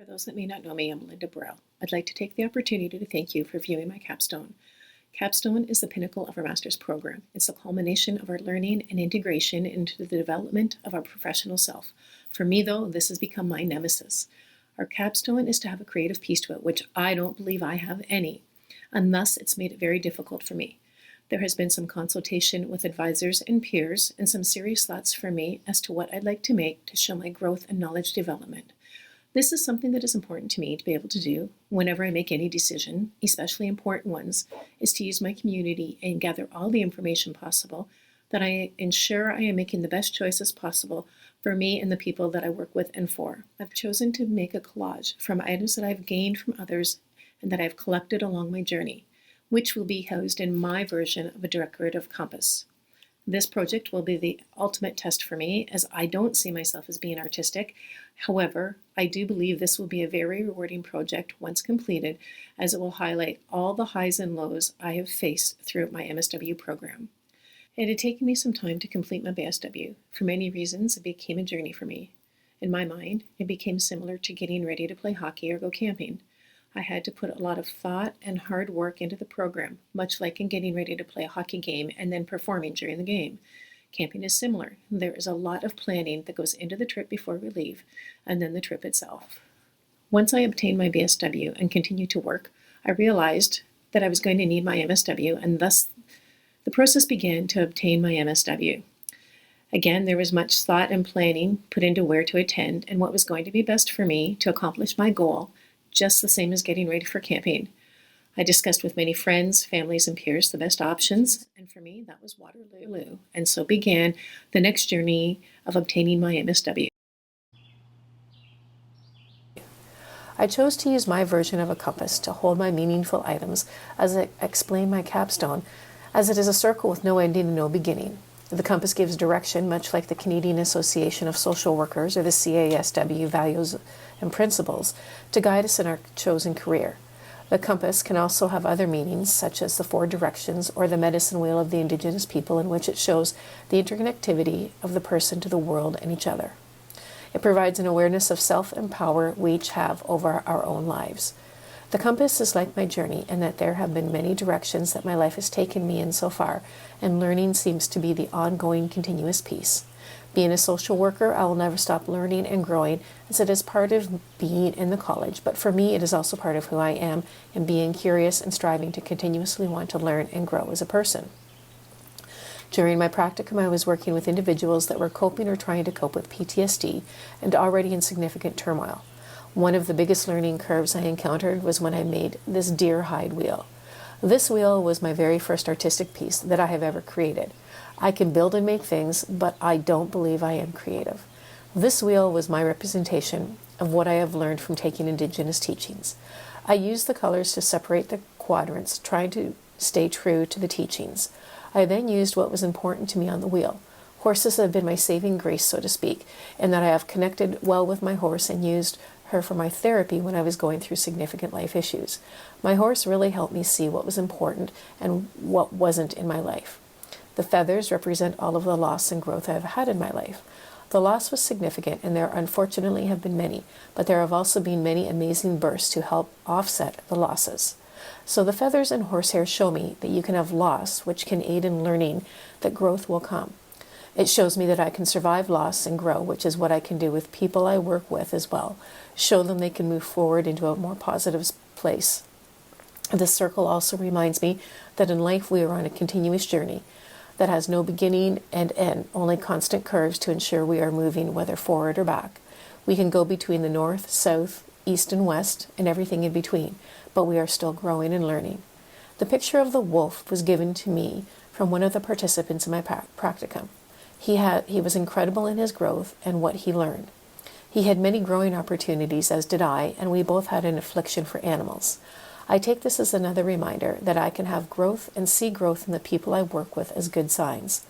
For those that may not know me, I'm Linda Burrell. I'd like to take the opportunity to thank you for viewing my capstone. Capstone is the pinnacle of our master's program. It's the culmination of our learning and integration into the development of our professional self. For me, though, this has become my nemesis. Our capstone is to have a creative piece to it, which I don't believe I have any, and thus it's made it very difficult for me. There has been some consultation with advisors and peers and some serious thoughts for me as to what I'd like to make to show my growth and knowledge development. This is something that is important to me to be able to do whenever I make any decision, especially important ones, is to use my community and gather all the information possible that I ensure I am making the best choices possible for me and the people that I work with and for. I've chosen to make a collage from items that I've gained from others and that I've collected along my journey, which will be housed in my version of a decorative compass. This project will be the ultimate test for me, as I don't see myself as being artistic. However, I do believe this will be a very rewarding project once completed, as it will highlight all the highs and lows I have faced throughout my MSW program. It had taken me some time to complete my BSW. For many reasons, it became a journey for me. In my mind, it became similar to getting ready to play hockey or go camping. I had to put a lot of thought and hard work into the program, much like in getting ready to play a hockey game and then performing during the game. Camping is similar. There is a lot of planning that goes into the trip before we leave, and then the trip itself. Once I obtained my BSW and continued to work, I realized that I was going to need my MSW, and thus the process began to obtain my MSW. Again, there was much thought and planning put into where to attend and what was going to be best for me to accomplish my goal, just the same as getting ready for camping. I discussed with many friends, families, and peers the best options, and for me, that was Waterloo. And so began the next journey of obtaining my MSW. I chose to use my version of a compass to hold my meaningful items as I explain my capstone, as it is a circle with no ending and no beginning. The compass gives direction, much like the Canadian Association of Social Workers, or the CASW, values and principles, to guide us in our chosen career. The compass can also have other meanings, such as the four directions or the medicine wheel of the Indigenous people, in which it shows the interconnectivity of the person to the world and each other. It provides an awareness of self and power we each have over our own lives. The compass is like my journey, in that there have been many directions that my life has taken me in so far, and learning seems to be the ongoing, continuous piece. Being a social worker, I will never stop learning and growing, as it is part of being in the college, but for me it is also part of who I am, and being curious and striving to continuously want to learn and grow as a person. During my practicum, I was working with individuals that were coping or trying to cope with PTSD and already in significant turmoil. One of the biggest learning curves I encountered was when I made this deer hide wheel. This wheel was my very first artistic piece that I have ever created. I can build and make things, but I don't believe I am creative. This wheel was my representation of what I have learned from taking Indigenous teachings. I used the colors to separate the quadrants, trying to stay true to the teachings. I then used what was important to me on the wheel. Horses have been my saving grace, so to speak, in that I have connected well with my horse and used her for my therapy when I was going through significant life issues. My horse really helped me see what was important and what wasn't in my life. The feathers represent all of the loss and growth I have had in my life. The loss was significant, and there unfortunately have been many, but there have also been many amazing bursts to help offset the losses. So the feathers and horsehair show me that you can have loss, which can aid in learning that growth will come. It shows me that I can survive loss and grow, which is what I can do with people I work with as well. Show them they can move forward into a more positive place. This circle also reminds me that in life we are on a continuous journey that has no beginning and end, only constant curves to ensure we are moving, whether forward or back. We can go between the north, south, east, and west, and everything in between, but we are still growing and learning. The picture of the wolf was given to me from one of the participants in my practicum. He was incredible in his growth and what he learned. He had many growing opportunities, as did I, and we both had an affliction for animals. I take this as another reminder that I can have growth and see growth in the people I work with as good signs.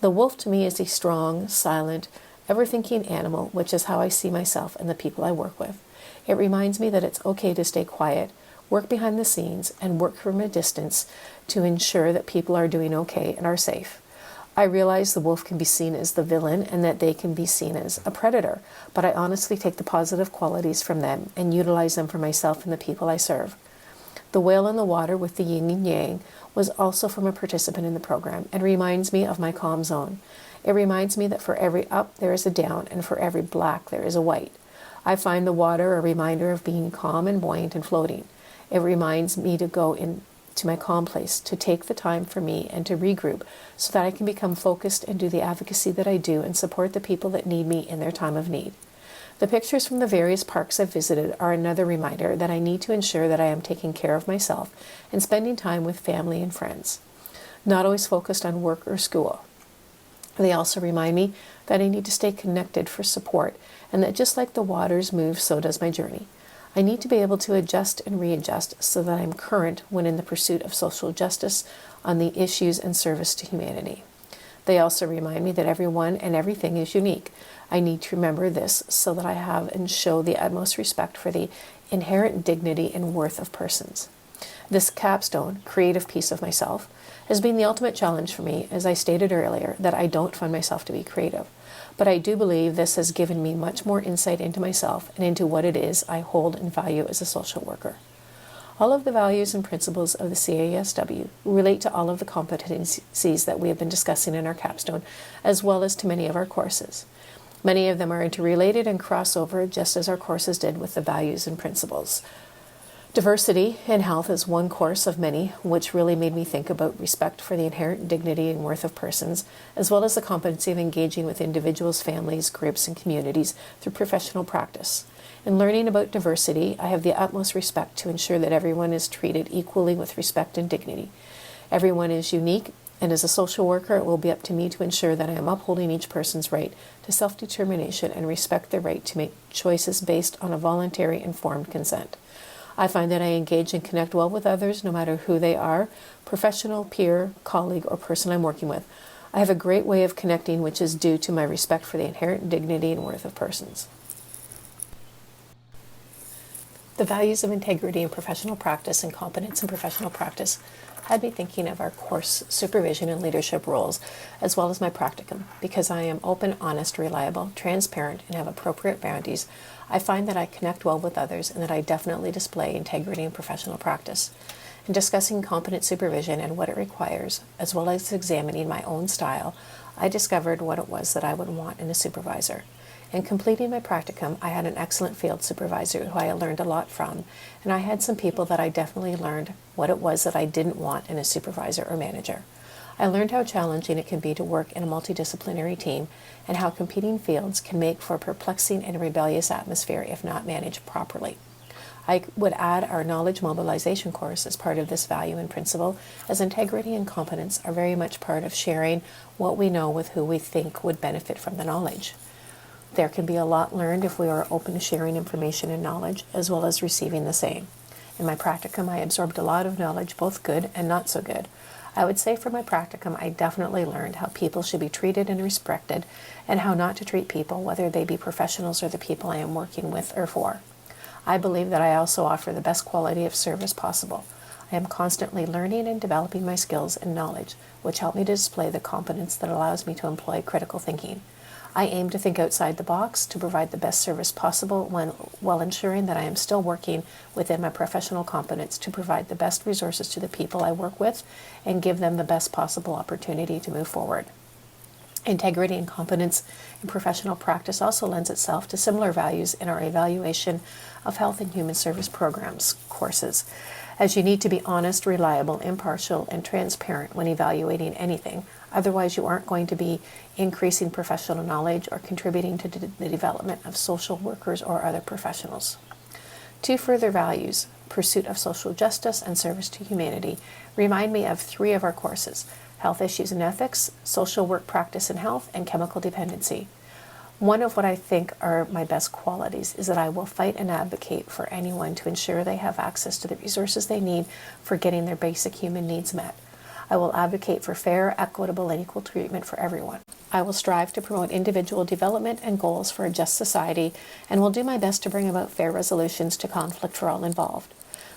The wolf to me is a strong, silent, ever-thinking animal, which is how I see myself and the people I work with. It reminds me that it's okay to stay quiet, work behind the scenes, and work from a distance to ensure that people are doing okay and are safe. I realize the wolf can be seen as the villain and that they can be seen as a predator, but I honestly take the positive qualities from them and utilize them for myself and the people I serve. The whale in the water with the yin and yang was also from a participant in the program and reminds me of my calm zone. It reminds me that for every up there is a down, and for every black there is a white. I find the water a reminder of being calm and buoyant and floating. It reminds me to go into my calm place, to take the time for me and to regroup so that I can become focused and do the advocacy that I do and support the people that need me in their time of need. The pictures from the various parks I've visited are another reminder that I need to ensure that I am taking care of myself and spending time with family and friends, not always focused on work or school. They also remind me that I need to stay connected for support, and that just like the waters move, so does my journey. I need to be able to adjust and readjust so that I'm current when in the pursuit of social justice on the issues and service to humanity. They also remind me that everyone and everything is unique. I need to remember this so that I have and show the utmost respect for the inherent dignity and worth of persons. This capstone, creative piece of myself, has been the ultimate challenge for me, as I stated earlier, that I don't find myself to be creative. But I do believe this has given me much more insight into myself and into what it is I hold and value as a social worker. All of the values and principles of the CASW relate to all of the competencies that we have been discussing in our capstone, as well as to many of our courses. Many of them are interrelated and crossover, just as our courses did with the values and principles. Diversity in health is one course of many, which really made me think about respect for the inherent dignity and worth of persons, as well as the competency of engaging with individuals, families, groups, and communities through professional practice. In learning about diversity, I have the utmost respect to ensure that everyone is treated equally with respect and dignity. Everyone is unique, and as a social worker, it will be up to me to ensure that I am upholding each person's right to self-determination and respect their right to make choices based on a voluntary, informed consent. I find that I engage and connect well with others, no matter who they are, professional, peer, colleague, or person I'm working with. I have a great way of connecting, which is due to my respect for the inherent dignity and worth of persons. The values of integrity in professional practice and competence in professional practice had me thinking of our course supervision and leadership roles, as well as my practicum. Because I am open, honest, reliable, transparent, and have appropriate boundaries, I find that I connect well with others and that I definitely display integrity in professional practice. In discussing competent supervision and what it requires, as well as examining my own style, I discovered what it was that I would want in a supervisor. In completing my practicum, I had an excellent field supervisor who I learned a lot from, and I had some people that I definitely learned what it was that I didn't want in a supervisor or manager. I learned how challenging it can be to work in a multidisciplinary team and how competing fields can make for a perplexing and rebellious atmosphere if not managed properly. I would add our knowledge mobilization course as part of this value and principle, as integrity and competence are very much part of sharing what we know with who we think would benefit from the knowledge. There can be a lot learned if we are open to sharing information and knowledge, as well as receiving the same. In my practicum, I absorbed a lot of knowledge, both good and not so good. I would say for my practicum, I definitely learned how people should be treated and respected, and how not to treat people, whether they be professionals or the people I am working with or for. I believe that I also offer the best quality of service possible. I am constantly learning and developing my skills and knowledge, which help me to display the competence that allows me to employ critical thinking. I aim to think outside the box to provide the best service possible while ensuring that I am still working within my professional competence to provide the best resources to the people I work with and give them the best possible opportunity to move forward. Integrity and competence in professional practice also lends itself to similar values in our evaluation of health and human service programs courses, as you need to be honest, reliable, impartial, and transparent when evaluating anything. Otherwise, you aren't going to be increasing professional knowledge or contributing to the development of social workers or other professionals. Two further values, pursuit of social justice and service to humanity, remind me of three of our courses: health issues and ethics, social work practice in health, and chemical dependency. One of what I think are my best qualities is that I will fight and advocate for anyone to ensure they have access to the resources they need for getting their basic human needs met. I will advocate for fair, equitable, and equal treatment for everyone. I will strive to promote individual development and goals for a just society, and will do my best to bring about fair resolutions to conflict for all involved.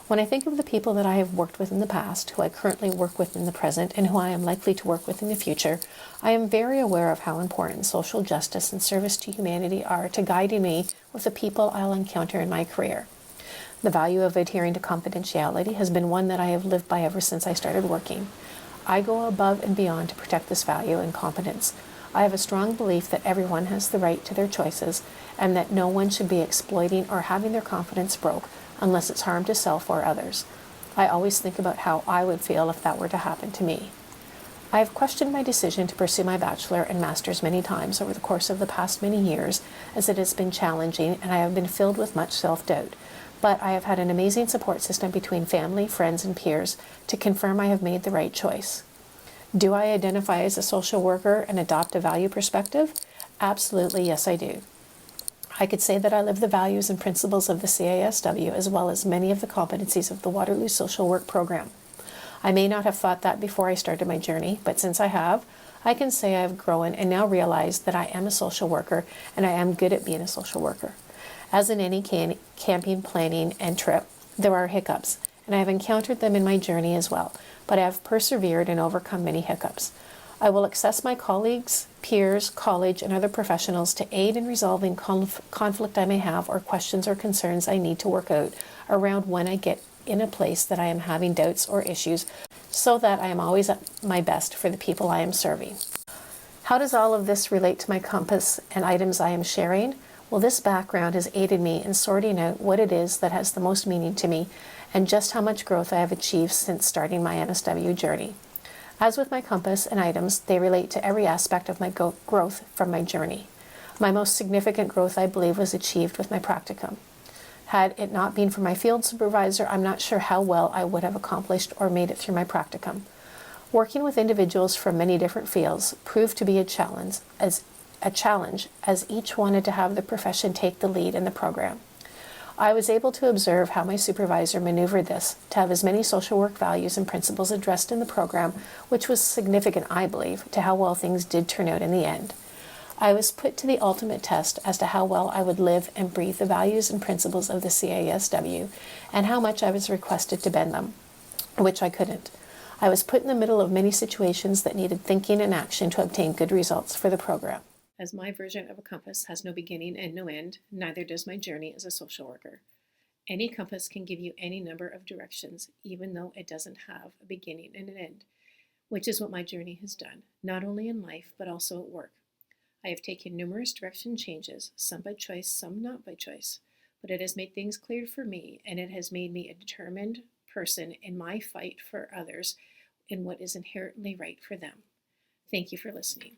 When I think of the people that I have worked with in the past, who I currently work with in the present, and who I am likely to work with in the future, I am very aware of how important social justice and service to humanity are to guiding me with the people I'll encounter in my career. The value of adhering to confidentiality has been one that I have lived by ever since I started working. I go above and beyond to protect this value and competence. I have a strong belief that everyone has the right to their choices and that no one should be exploiting or having their confidence broke unless it's harm to self or others. I always think about how I would feel if that were to happen to me. I have questioned my decision to pursue my bachelor and master's many times over the course of the past many years, as it has been challenging and I have been filled with much self-doubt. But I have had an amazing support system between family, friends, and peers to confirm I have made the right choice. Do I identify as a social worker and adopt a value perspective? Absolutely, yes, I do. I could say that I live the values and principles of the CASW as well as many of the competencies of the Waterloo Social Work Program. I may not have thought that before I started my journey, but since I have, I can say I have grown and now realize that I am a social worker and I am good at being a social worker. As in any camping, planning, and trip, there are hiccups, and I have encountered them in my journey as well, but I have persevered and overcome many hiccups. I will access my colleagues, peers, college, and other professionals to aid in resolving conflict I may have or questions or concerns I need to work out around when I get in a place that I am having doubts or issues so that I am always at my best for the people I am serving. How does all of this relate to my compass and items I am sharing? Well, this background has aided me in sorting out what it is that has the most meaning to me and just how much growth I have achieved since starting my NSW journey. As with my compass and items, they relate to every aspect of my growth from my journey. My most significant growth, I believe, was achieved with my practicum. Had it not been for my field supervisor, I'm not sure how well I would have accomplished or made it through my practicum. Working with individuals from many different fields proved to be a challenge, as each wanted to have the profession take the lead in the program. I was able to observe how my supervisor maneuvered this to have as many social work values and principles addressed in the program, which was significant, I believe, to how well things did turn out in the end. I was put to the ultimate test as to how well I would live and breathe the values and principles of the CASW and how much I was requested to bend them, which I couldn't. I was put in the middle of many situations that needed thinking and action to obtain good results for the program. As my version of a compass has no beginning and no end, neither does my journey as a social worker. Any compass can give you any number of directions, even though it doesn't have a beginning and an end, which is what my journey has done, not only in life, but also at work. I have taken numerous direction changes, some by choice, some not by choice, but it has made things clear for me, and it has made me a determined person in my fight for others in what is inherently right for them. Thank you for listening.